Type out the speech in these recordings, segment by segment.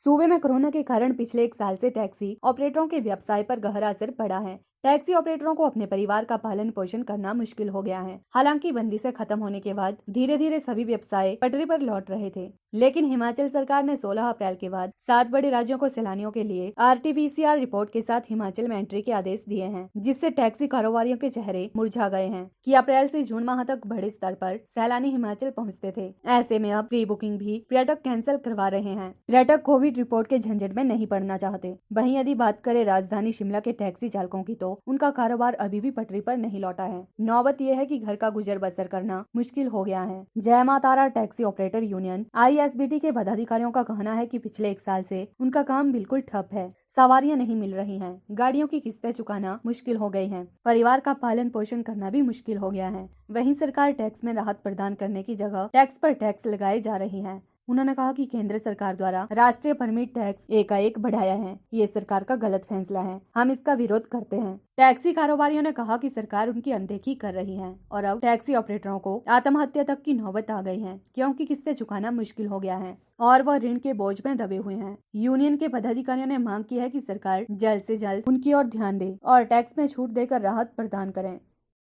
सूबे में कोरोना के कारण पिछले 1 साल से टैक्सी ऑपरेटरों के व्यवसाय पर गहरा असर पड़ा है। टैक्सी ऑपरेटरों को अपने परिवार का पालन पोषण करना मुश्किल हो गया है। हालांकि बंदी से खत्म होने के बाद धीरे धीरे सभी व्यवसाय पटरी पर लौट रहे थे, लेकिन हिमाचल सरकार ने 16 अप्रैल के बाद 7 बड़े राज्यों को सैलानियों के लिए RT-PCR रिपोर्ट के साथ हिमाचल में एंट्री के आदेश दिए हैं, जिससे टैक्सी कारोबारियों के चेहरे मुरझा गए हैं कि अप्रैल से जून माह तक बड़े स्तर पर सैलानी हिमाचल पहुँचते थे। ऐसे में अब प्री बुकिंग भी पर्यटक कैंसिल करवा रहे हैं। पर्यटक कोविड रिपोर्ट के झंझट में नहीं पड़ना चाहते। वहीं यदि बात करें राजधानी शिमला के टैक्सी चालकों की, तो उनका कारोबार अभी भी पटरी पर नहीं लौटा है। नौबत यह है कि घर का गुजर बसर करना मुश्किल हो गया है। जय मां तारा टैक्सी ऑपरेटर यूनियन ISBT के पदाधिकारियों का कहना है कि पिछले 1 साल से उनका काम बिल्कुल ठप है। सवारियां नहीं मिल रही हैं, गाड़ियों की किस्तें चुकाना मुश्किल हो गई हैं, परिवार का पालन पोषण करना भी मुश्किल हो गया है। वहीं सरकार टैक्स में राहत प्रदान करने की जगह टैक्स पर टैक्स लगाए जा रही है। उन्होंने कहा कि केंद्र सरकार द्वारा राष्ट्रीय परमिट टैक्स एकाएक बढ़ाया है, ये सरकार का गलत फैसला है। हम इसका विरोध करते हैं। टैक्सी कारोबारियों ने कहा कि सरकार उनकी अनदेखी कर रही है और अब टैक्सी ऑपरेटरों को आत्महत्या तक की नौबत आ गई है, क्योंकि किस्तें चुकाना मुश्किल हो गया है और वह ऋण के बोझ में दबे हुए हैं। यूनियन के पदाधिकारियों ने मांग की है कि सरकार जल्द से जल्द उनकी ओर ध्यान दे और टैक्स में छूट देकर राहत प्रदान करें।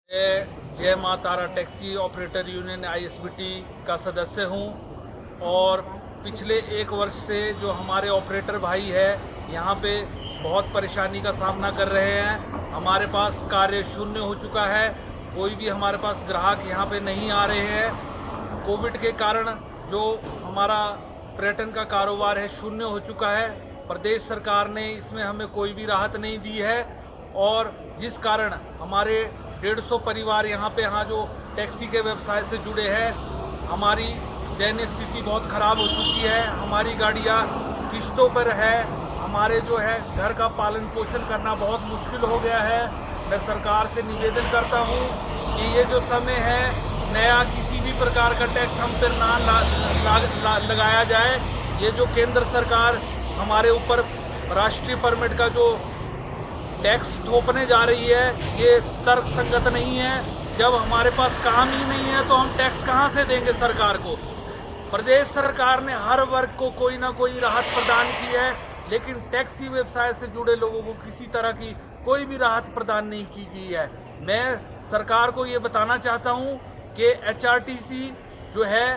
जय मां तारा टैक्सी ऑपरेटर यूनियन ISBT का सदस्य हूं और पिछले 1 वर्ष से जो हमारे ऑपरेटर भाई है यहाँ पे बहुत परेशानी का सामना कर रहे हैं। हमारे पास कार्य शून्य हो चुका है, कोई भी हमारे पास ग्राहक यहाँ पे नहीं आ रहे हैं। कोविड के कारण जो हमारा पर्यटन का कारोबार है शून्य हो चुका है। प्रदेश सरकार ने इसमें हमें कोई भी राहत नहीं दी है और जिस कारण हमारे 150 परिवार यहाँ जो टैक्सी के व्यवसाय से जुड़े हैं, हमारी दैनिक स्थिति बहुत ख़राब हो चुकी है। हमारी गाड़ियाँ किश्तों पर है, हमारे जो है घर का पालन पोषण करना बहुत मुश्किल हो गया है। मैं सरकार से निवेदन करता हूँ कि ये जो समय है नया किसी भी प्रकार का टैक्स हम पर ना लगाया जाए। ये जो केंद्र सरकार हमारे ऊपर राष्ट्रीय परमिट का जो टैक्स थोपने जा रही है, ये तर्क संगत नहीं है। जब हमारे पास काम ही नहीं है तो हम टैक्स कहाँ से देंगे सरकार को। प्रदेश सरकार ने हर वर्ग को कोई ना कोई राहत प्रदान की है, लेकिन टैक्सी व्यवसाय से जुड़े लोगों को किसी तरह की कोई भी राहत प्रदान नहीं की गई है। मैं सरकार को ये बताना चाहता हूँ कि HRTC जो है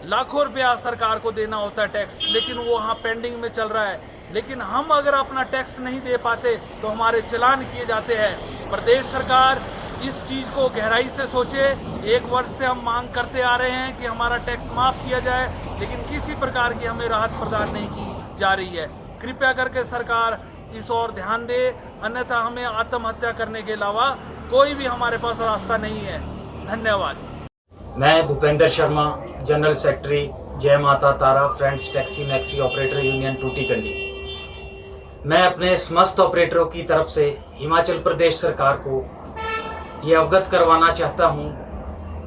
लाखों रुपया सरकार को देना होता है टैक्स, लेकिन वो वहाँ पेंडिंग में चल रहा है। लेकिन हम अगर अपना टैक्स नहीं दे पाते तो हमारे चालान किए जाते हैं। प्रदेश सरकार इस चीज़ को गहराई से सोचे। 1 वर्ष से हम मांग करते आ रहे हैं कि हमारा टैक्स माफ़ किया जाए, लेकिन किसी प्रकार की हमें राहत प्रदान नहीं की जा रही है। कृपया करके सरकार इस ओर ध्यान दे, अन्यथा हमें आत्महत्या करने के अलावा कोई भी हमारे पास रास्ता नहीं है। धन्यवाद। मैं Bhupendra Sharma, general secretary Jai Mata Tara friends taxi maxi operator union Tutikandi. मैं अपने समस्त ऑपरेटरों की तरफ से हिमाचल प्रदेश सरकार को ये अवगत करवाना चाहता हूँ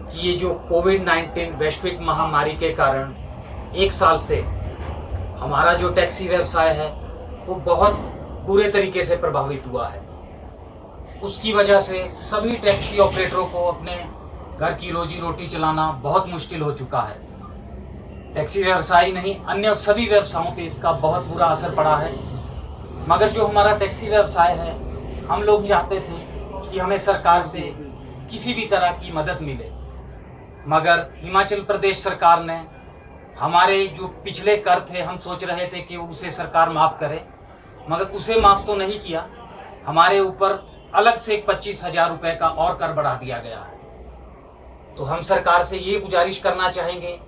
कि ये जो कोविड-19 वैश्विक महामारी के कारण 1 साल से हमारा जो टैक्सी व्यवसाय है वो बहुत बुरे तरीके से प्रभावित हुआ है। उसकी वजह से सभी टैक्सी ऑपरेटरों को अपने घर की रोजी रोटी चलाना बहुत मुश्किल हो चुका है। टैक्सी व्यवसाय नहीं, अन्य सभी व्यवसायों पे इसका बहुत बुरा असर पड़ा है। मगर जो हमारा टैक्सी व्यवसाय है, हम लोग चाहते थे कि हमें सरकार से किसी भी तरह की मदद मिले, मगर हिमाचल प्रदेश सरकार ने हमारे जो पिछले कर थे, हम सोच रहे थे कि उसे सरकार माफ़ करे, मगर उसे माफ़ तो नहीं किया। हमारे ऊपर अलग से 25,000 रुपये का और कर बढ़ा दिया गया है। तो हम सरकार से ये गुजारिश करना चाहेंगे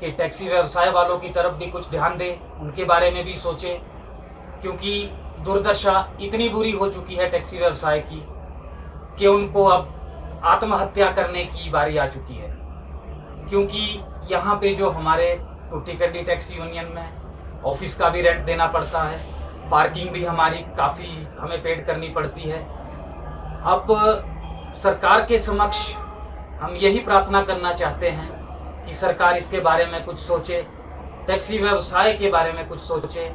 कि टैक्सी व्यवसाय वालों की तरफ भी कुछ ध्यान दें, उनके बारे में भी सोचें, क्योंकि दुर्दशा इतनी बुरी हो चुकी है टैक्सी व्यवसाय की कि उनको अब आत्महत्या करने की बारी आ चुकी है। क्योंकि यहाँ पे जो हमारे टूटीकंडी टैक्सी यूनियन में ऑफिस का भी रेंट देना पड़ता है, पार्किंग भी हमारी काफ़ी हमें पेड करनी पड़ती है। अब सरकार के समक्ष हम यही प्रार्थना करना चाहते हैं कि सरकार इसके बारे में कुछ सोचे, टैक्सी व्यवसाय के बारे में कुछ सोचे,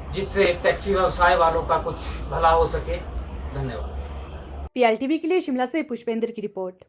जिससे टैक्सी व्यवसाय वालों का कुछ भला हो सके। धन्यवाद। PLTV के लिए शिमला से पुष्पेंद्र की रिपोर्ट।